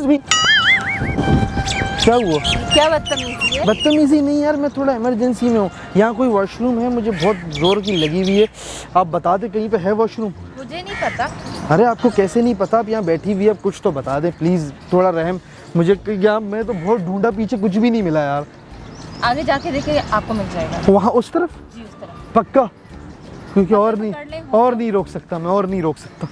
मी, क्या हुआ? क्या बदतमीजी है? बदतमीजी नहीं यार, मैं थोड़ा इमरजेंसी में हूँ। यहाँ कोई वॉशरूम है, मुझे बहुत ज़ोर की लगी हुई है, आप बता दें कहीं पे है वॉशरूम? मुझे नहीं पता। अरे आपको कैसे नहीं पता? आप यहाँ बैठी हुई है, आप कुछ तो बता दें प्लीज़, थोड़ा रहम मुझे। यहाँ मैं तो बहुत ढूंढा, पीछे कुछ भी नहीं मिला यार। आगे जाके देखिए आपको मिल जाएगा। वहाँ उस तरफ? जी उस तरफ। पक्का? क्योंकि और पकड़ नहीं रोक सकता मैं, और नहीं रोक सकता।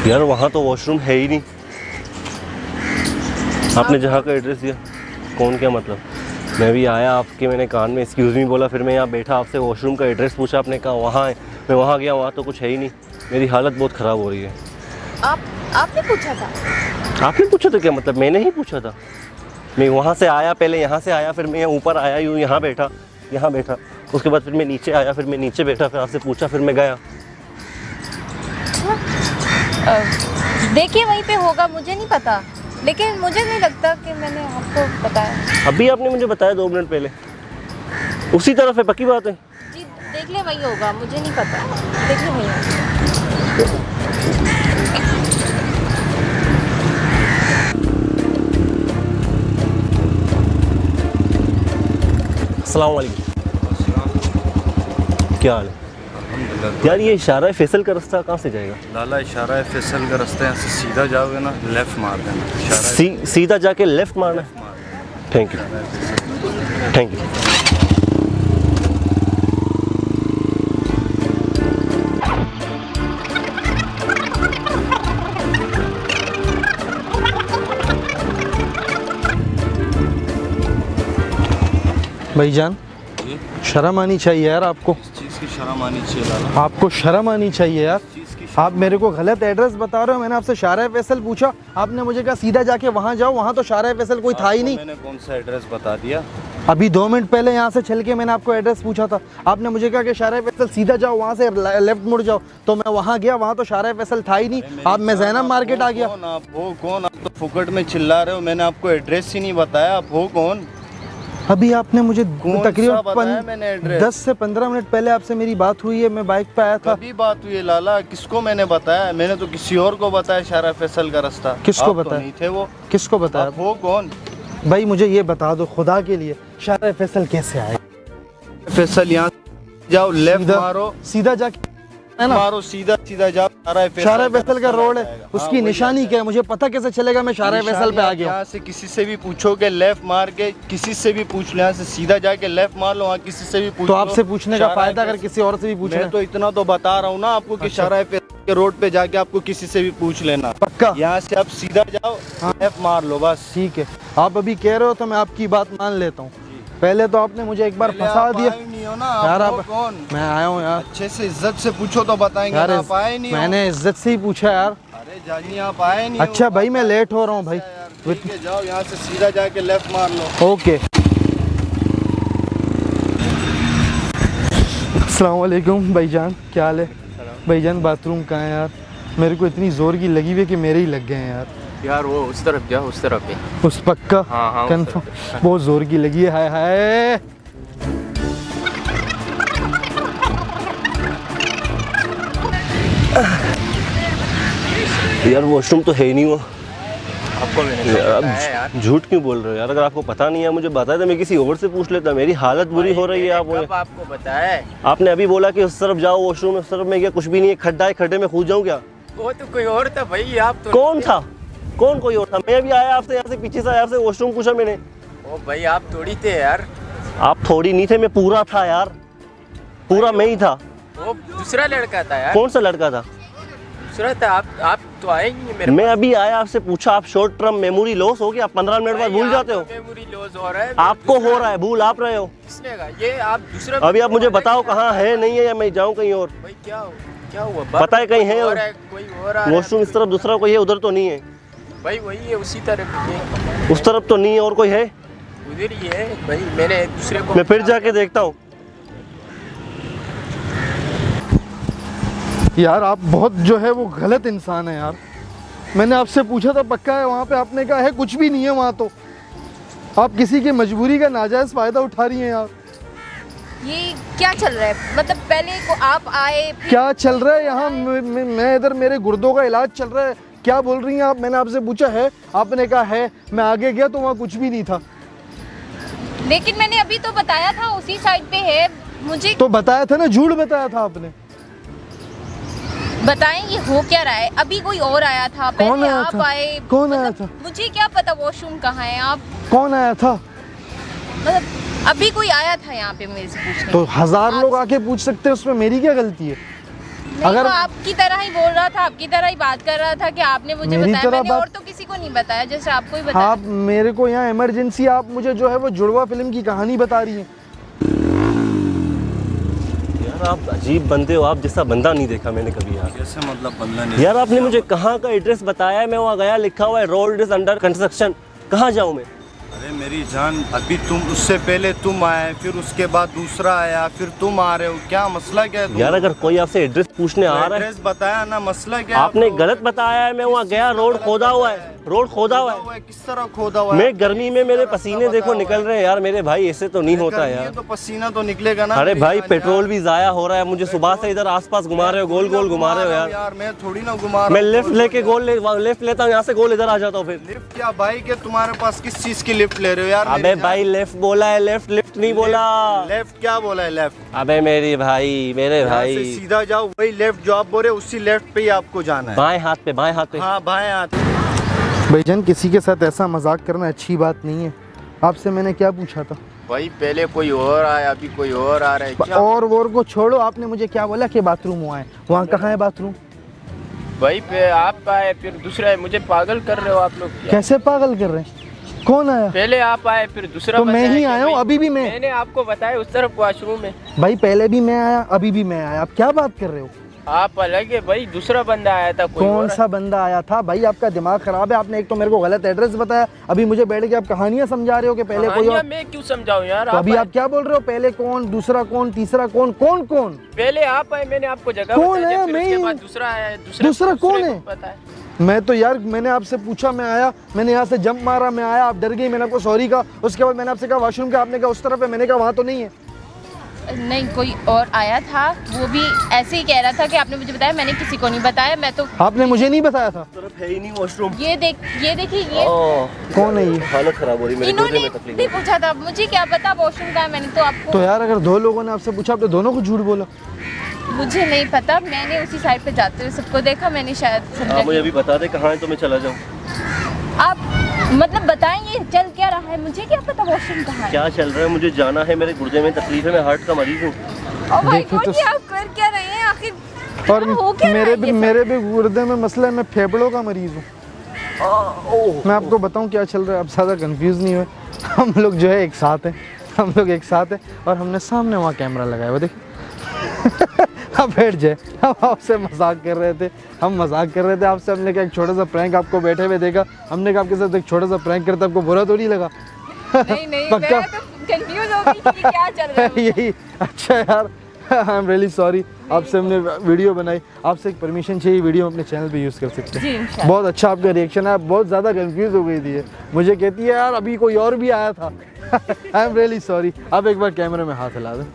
यार वहाँ तो वॉशरूम है ही नहीं। आपने जहाँ का एड्रेस दिया, कौन क्या मतलब? मैं भी आया आपके, मैंने कान में एक्सक्यूज़ मी बोला, फिर मैं यहाँ बैठा, आपसे वॉशरूम का एड्रेस पूछा, आपने कहा वहाँ है। मैं वहाँ गया, वहाँ तो कुछ है ही नहीं। मेरी हालत बहुत ख़राब हो रही है। आपने पूछा था? आपने पूछा था क्या मतलब? मैंने ही पूछा था। मैं वहाँ से आया, पहले यहाँ से आया, फिर मैं ऊपर आया, यूँ यहाँ बैठा, उसके बाद फिर मैं नीचे आया, फिर मैं नीचे बैठा, फिर आपसे पूछा, फिर मैं गया। देखिए वहीं पे होगा, मुझे नहीं पता, लेकिन मुझे नहीं लगता कि मैंने आपको बताया। अभी आपने मुझे बताया 2 मिनट पहले। उसी तरफ है, पक्की बात है? जी देख ले वहीं होगा, मुझे नहीं पता, देख ले वहीं होगा। अस्सलाम वालेकुम। क्या हाल है? यार ये इशारा है फैसल का रास्ता कहाँ से जाएगा? लाला इशारा है फैसल का रास्ता, यहाँ से सीधा जाओगे ना, लेफ्ट मार देना। इशारा है सीधा जाके लेफ्ट मारना है। Thank you, thank you. भाईजान शर्म आनी चाहिए यार आपको। इस चीज़ की शर्म आनी चाहिए लाला। आपको शर्म आनी चाहिए यार। आप मेरे को गलत एड्रेस बता रहे हो। मैंने आपसे शारा फैसल पूछा, आपने मुझे कहा सीधा जाके वहाँ जाओ, वहाँ तो शारा फैसल कोई था ही नहीं। मैंने कौन सा एड्रेस बता दिया? अभी 2 मिनट पहले यहाँ से चल के मैंने आपको एड्रेस पूछा था, आपने मुझे कहा कि शारा फैसल सीधा जाओ, वहाँ से लेफ्ट मुड़ जाओ, तो मैं वहाँ गया, वहाँ तो शारा फैसल था ही नहीं। आप मैं ज़ैनब मार्केट आ गया। आप हो कौन? आप तो फुकट में चिल्ला रहे हो, मैंने आपको एड्रेस ही नहीं बताया। आप हो कौन? अभी आपने मुझे बताया मैंने तकरीबन एड्रेस? 10 से 15 मिनट पहले आपसे मेरी बात हुई है, मैं बाइक पे आया था। कभी बात हुई है लाला? किसको मैंने बताया? मैंने तो किसी और को बताया शारा फैसल का रास्ता। किसको आप तो बताया? नहीं थे वो। किसको बताया? आप हो कौन? भाई मुझे ये बता दो खुदा के लिए, शारा फैसल कैसे आए? फैसल यहाँ जाओ, लेफ्ट मारो, सीधा जाके है ना, मारो सीधा सीधा जाओ, शारा फैसल का रोड है, उसकी निशानी क्या है? मुझे पता कैसे चलेगा मैं शारा फैसल पे आ गया? यहाँ से किसी से भी पूछोगे, लेफ्ट मार के किसी से भी पूछ लो, यहाँ से सीधा जाके लेफ्ट मार लो, वहाँ किसी से भी पूछ तो लो। आपसे पूछने का फायदा अगर किसी और से भी पूछना मैं है? तो इतना तो बता रहा हूँ ना आपको कि शारा फैसल के रोड पे जाके आपको किसी से भी पूछ लेना। पक्का? यहाँ से आप सीधा जाओ, लेफ्ट मार लो बस। ठीक है, आप अभी कह रहे हो तो मैं आपकी बात मान लेता हूँ। पहले तो आपने मुझे एक बार फंसा दिया यार। आप कौन? मैं आया हूँ यार, अच्छे से इज्जत से पूछो तो बताएंगे। यार आप आए नहीं हो। मैंने इज्जत से ही पूछा यार। अरे जानी आप आए नहीं अच्छा हो। भाई मैं लेट हो रहा हूँ भाई। ठीक है जाओ, यहाँ से सीधा जाके लेफ्ट मार लो। ओके। अस्सलाम वालेकुम भाईजान, क्या हाल है? भाईजान बाथरूम कहाँ है यार? मेरे को इतनी जोर की लगी हुई है कि मेरे ही लग गए हैं यार। यार वो उस तरफ जाओ, उस तरफ है। उस पक्का? हाँ, उस कंफर्म? बहुत जोर की लगी है। हाय हाय। यार वॉशरूम तो है ही नहीं हुआ। आपको मैंने यार बताया है यार। आप झूठ क्यों बोल रहे हो यार? अगर आपको पता नहीं है मुझे बताया तो मैं किसी और से पूछ लेता। मेरी हालत बुरी हो रही है। आप कब आपको बताया है? आपने अभी बोला कि उस तरफ जाओ वॉशरूम, उस तरफ में क्या कुछ भी नहीं है, खड्डा है, खड्डे में कूद जाऊं क्या? वो तो कोई और था भाई, आप तो कौन था? कौन कोई और था? मैं अभी आया आपसे, यहाँ से पीछे से आया, आपसे वॉशरूम पूछा मैंने। ओ भाई आप थोड़ी थे यार। आप थोड़ी नहीं थे, मैं पूरा था यार, पूरा मैं ही था। वो दूसरा लड़का था यार। कौन सा लड़का था? दूसरा था। आप तो आए ही नहीं मेरे मैं अभी आया, आपसे पूछा, आप शॉर्ट टर्म मेमोरी लॉस हो गया, आप 15 मिनट बाद भूल जाते हो। मेमोरी लॉस हो रहा है। आपको हो रहा है, भूल आप रहे हो। किसने कहा? ये आप दूसरा। अभी आप मुझे बताओ कहाँ है, नहीं है, या मैं जाऊँ कहीं और? भाई क्या हुआ? पता है कहीं है? कोई और आ रहा है। वॉशरूम इस तरफ, दूसरा कोई है? उधर तो नहीं है भाई वही है, उसी तरफ है। उस तरफ तो नहीं है, और कोई है? उधर ही है भाई। मैंने दूसरे को। मैं फिर जाके देखता हूँ। यार आप बहुत जो है वो गलत इंसान है यार। मैंने आपसे पूछा था पक्का है वहाँ पे, आपने कहा है कुछ भी नहीं है वहाँ। तो आप किसी की मजबूरी का नाजायज़ फ़ायदा उठा रही हैं यार। ये क्या चल रहा है? मतलब पहले को आप आए, क्या चल रहा है यहाँ? मैं इधर मेरे गुर्दों का इलाज चल रहा है। क्या बोल रही हैं आप? मैंने आपसे पूछा है, आपने कहा है। मैं आगे गया तो वहाँ कुछ भी नहीं था। लेकिन मैंने अभी तो बताया था उसी साइड पे है। मुझे तो बताया था ना, झूठ बताया था आपने। बताएं ये हो क्या रहा है? अभी कोई और आया था, कौन पहले आया आप था? आए। कौन आया मतलब था? मुझे क्या पता वॉशरूम कहाँ है। आप कौन आया था? मतलब अभी कोई आया था यहाँ पे मेरे से पूछने। तो 1000 लोग आके पूछ सकते हैं, उसमें मेरी क्या गलती है? नहीं, अगर वो आपकी तरह ही बोल रहा था, आपकी तरह ही बात कर रहा था कि आपने मुझे मेरी बताया। तरह मैंने बात- और तो किसी को नहीं बताया, जैसे आपको ही बताया। आप मेरे को यहाँ इमरजेंसी, आप मुझे जो है वो जुड़वा फिल्म की कहानी बता रही हैं। यार आप अजीब बंदे हो, आप जैसा बंदा नहीं देखा मैंने कभी यार। कैसे मतलब बंदा नहीं? यार आपने मुझे कहाँ का एड्रेस बताया है, मैं वहाँ गया, लिखा हुआ है रोड इज अंडर कंस्ट्रक्शन। कहाँ जाऊँ मैं? अरे मेरी जान, अभी तुम, उससे पहले तुम आए, फिर उसके बाद दूसरा आया, फिर तुम आ रहे हो। क्या मसला क्या है? यार अगर कोई आपसे एड्रेस पूछने आ रहा है, एड्रेस बताया ना, मसला क्या है? आपने गलत बताया है। मैं वहाँ गया, रोड खोदा हुआ है, रोड खोदा हुआ है। किस तरह खोदा हुआ है? मैं गर्मी में मेरे पसीने देखो निकल रहे हैं यार मेरे भाई, ऐसे तो नहीं होता गर्मी है यार। तो पसीना तो निकलेगा ना। अरे मेरी भाई जान पेट्रोल भी जाया हो रहा है, मुझे सुबह से इधर आसपास घुमा रहे हो, गोल गोल घुमा रहे हो यार। यार मैं थोड़ी ना घुमा रहा मैं हूँ। लेफ्ट लेके लेफ्ट लेता हूँ यहाँ से, गोल इधर आ जाता हूँ फिर। लिफ्ट क्या बाइक है तुम्हारे पास? किस चीज की लिफ्ट ले रहे हो यार? अबे भाई लेफ्ट बोला है, लेफ्ट लिफ्ट नहीं बोला। लेफ्ट क्या बोला है? लेफ्ट। अबे मेरे भाई मेरे यहाँ से भाई, सीधा जाओ, वही लेफ्ट जो आप बोल रहे हो उसी लेफ्ट पे ही आपको जाना है। बाएं हाथ पे, बाएं हाथ पे। हाँ बाएं हाथ। भाईजान किसी के साथ ऐसा मजाक करना अच्छी बात नहीं है। आपसे मैंने क्या पूछा था? भाई पहले कोई और आया, अभी कोई और आ रहा है। क्या और वोर को छोड़ो, आपने मुझे क्या बोला कि बाथरूम हुआ है? वहाँ कहाँ है बाथरूम? भाई पे आप आए, फिर दूसरा है। मुझे पागल कर रहे हो आप लोग क्या? कैसे पागल कर रहे हैं? कौन आया? पहले आप आए, फिर दूसरा तो बंदा मैं ही है। आया हूँ, भाई, अभी भी मैं। मैंने आपको बताया उस तरफ वॉशरूम में। भाई पहले भी मैं आया, अभी भी मैं आया। आप क्या बात कर रहे हो? आप अलग है भाई, दूसरा बंदा आया था कोई कौन और। सा बंदा आया था? भाई आपका दिमाग खराब है। आपने एक तो मेरे को गलत एड्रेस बताया, अभी मुझे बैठ के आप कहानियां समझा रहे हो कि पहले कोई कहानियां और। मैं क्यों समझाऊं यार? तो अभी आए। आप क्या बोल रहे हो? पहले कौन, दूसरा कौन, तीसरा कौन, कौन कौन? पहले आप आए, मैंने आपको जगह कौन बताई, है? फिर मैं उसके ही। बाद दूसरा आया। दूसरा दूसरे कौन को है? पता है। मैं तो यार, मैंने आपसे पूछा, मैं आया, मैंने यहाँ से जंप मारा, मैं आया, आप डर गई, मैंने आपको सॉरी कहा। उसके बाद मैंने आपसे कहा वॉशरूम का, आपने कहा उस तरफ है, मैंने कहा वहाँ तो नहीं है। नहीं, कोई और आया था, वो भी ऐसे ही कह रहा था कि आपने मुझे बताया। मैंने किसी को नहीं बताया। मैं तो आपने मुझे नहीं बताया था। तरफ है ही नहीं वॉशरूम। ये देखिए ये कौन है ये? हालत खराब हो रही है मेरे, इन्होंने गुर्दे में तकलीफ भी है। पूछा था, मुझे क्या पता वॉशरूम का है। मैंने तो आपको तो यार अगर दो लोगों ने आपसे पूछा, आपने दोनों को झूठ बोला। मुझे नहीं पता, मैंने उसी साइड पे जाते हुए सबको देखा। मैंने शायद समझा आप मुझे कि- अभी बता दे कहाँ है तो मैं चला जाऊँ। आप मतलब बताएं ये चल क्या रहा है? मुझे क्या पता वॉशरूम कहाँ है? क्या चल रहा है, मुझे जाना है, मेरे गुर्दे में तकलीफ है, मैं हार्ट का मरीज हूँ। ओ माय देखो गॉड, तो- ये आप कर क्या रहे हैं आखिर? और क्या हो क्या रहा है ये सब? मेरे भी गुर्दे में मसला है, मैं फेफड़ों का मरीज हूँ। मैं आपको बताऊँ क्या चल रहा है, आप ज़्यादा कंफ्यूज नहीं हुए। हम लोग जो है एक साथ हैं, हम लोग एक साथ हैं, और हमने सामने वहाँ कैमरा लगाया हुआ, देखिए। आप बैठ जाए, हम आपसे मजाक कर रहे थे, आपसे। हमने कहा एक छोटा सा प्रैंक, आपको बैठे हुए देखा, हमने कहा आपके साथ एक छोटा सा प्रैंक करते, आपको बुरा तो नहीं लगा? नहीं नहीं, पक्का? मैं तो कंफ्यूज हो गई कि क्या चल रहा है। यही अच्छा यार, आई एम रियली सॉरी। आपसे हमने वीडियो बनाई, आपसे एक परमिशन चाहिए, वीडियो हम अपने चैनल पे यूज़ कर सकते जी, हैं। इंशाल्लाह। बहुत अच्छा आपका रिएक्शन है, आप बहुत ज़्यादा कंफ्यूज हो गई थी ये। मुझे कहती है यार अभी कोई और भी आया था। I am really sorry. आप एक बार कैमरे में हाथ हिला दें।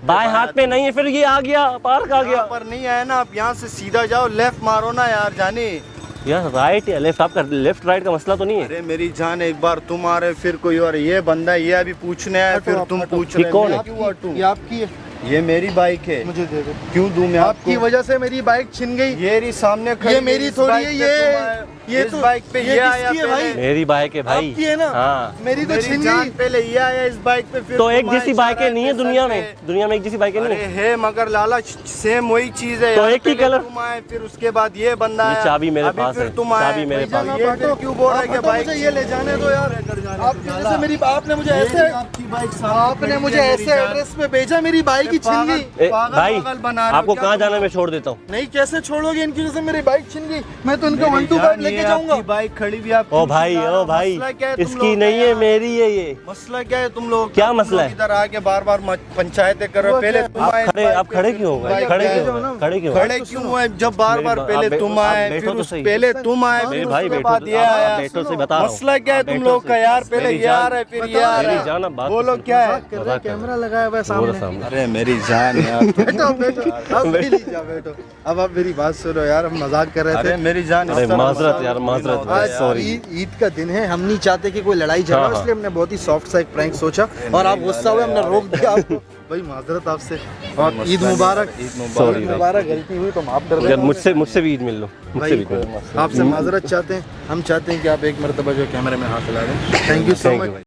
बाएं हाथ पे नहीं है, फिर ये आ गया, पार्क आ गया। यहाँ पर नहीं आया ना, आप यहाँ से सीधा जाओ, लेफ्ट मारो ना यार जाने। यार राइट या लेफ्ट, आपका लेफ्ट राइट का मसला तो नहीं है? अरे मेरी जान, एक बार तुम आ रहे, फिर कोई और। ये बंदा, ये अभी पूछने आया, फिर तुम पूछ ये रहे। कौन मैं है? क्यों हटूं? ये आपकी है, ये मेरी बाइक है। मुझे दे दो। क्यों दूं मैं आपकी आपको? वजह से मेरी बाइक छिन गई। ये रही सामने खड़ी ये है, मेरी इस थोड़ी बाइक है, पे ये तुम आए। ये इस तो- बाइक पे ये ये आया किसकी है भाई? पहले। मेरी बाइक है भाई। आपकी है ना? हाँ। मेरी तो मेरी छिन जान गई। पहले ये आया इस बाइक पे, फिर तो तुम एक आए जैसी बाइकें चार नहीं है पे दुनिया सर में, पे। दुनिया में एक जैसी बाइकें नहीं अरे है। है, मगर लाला सेम वही चीज है तो यार। एक ही पहले कलर। तुम आए, फिर उसके बाद ये बंदा ये आया, चाबी मेरे अभी पास फिर है, तुम आए। चाबी मेरे पास ये आप फिर हटो, क्यों बोल रहा है कि आप हटो, बाइक मुझे ये ले जाने दो यार। आपकी वजह से मेरी, आपने मुझे ऐसे, आपकी बाइक आपने मुझे ऐसे एड्रेस पे भेजा, मेरी बाइक ही छिन गई। ए, पागल भाई पागल बना रहे हो आपको क्या कहाँ तुम? जाना है मैं छोड़ देता हूँ। नहीं, कैसे छोड़ोगे? इनकी वजह से मेरी बाइक छिन गई। मैं तो इनका मेरी 1 2 जान, 5 लेके लेके जाऊंगा बाइक खड़ी भी आप ओ भाई मसला क्या है तुम इसकी लोग नहीं का है यार? मेरी है ये। मसला क्या है तुम लोग क्या तुम मसला लोग है? इधर आके बार बार पंचायतें कर रहे हो पहले तुम आए आप खड़े क्यों हो गए? खड़े क्यों हो गए? खड़े क्यों हो गए? खड़े क्यों हुए जब बार बार मेरी पहले आप तुम आप आए बैठो फिर तो उस सही। पहले तुम आए मेरे फिर भाई उसके बैठो बाद तो- ये आप आया बैठो से बता रहा हूँ। मसला क्या है तुम बैठो लोग से। का यार पहले मेरी ये आ जान- रहा है फिर ये आ मेरी रहा जान, है अब बात बोलो सुनो। क्या है कर रहे हैं, कैमरा लगाया हुआ है बोलो सामने। सामने। अरे मेरी जान यार बैठो बैठो अब भी नहीं जाओ बैठो। अब आप मेरी बात सुनो यार, हम मजाक कर रहे अरे थे। मेरी जान अरे इस तरह माजरत मजाक यार, नहीं माजरत होता भाई, यार। sorry। ईद का दिन है, हम नहीं चाहते कि कोई लड़ाई झगड़ा, हाँ, हाँ। इसलिए हमने बहुत ही सॉफ्ट सा एक प्रैंक सोचा और आप गुस्सा हुए, हमने रोक दिया आपको। भाई माजरत आपसे, और ईद मुबारक। ईद Sorry, ईद मुबारक, गलती हुई तो माफ कर यार देना। मुझसे भी ईद मिल लो, मुझसे भी भाई मिल लो। आपसे माजरत चाहते हैं, हम चाहते हैं कि आप एक मरतबा जो कैमरे में हाथ हिला दें। Thank you so Thank you much. भाई।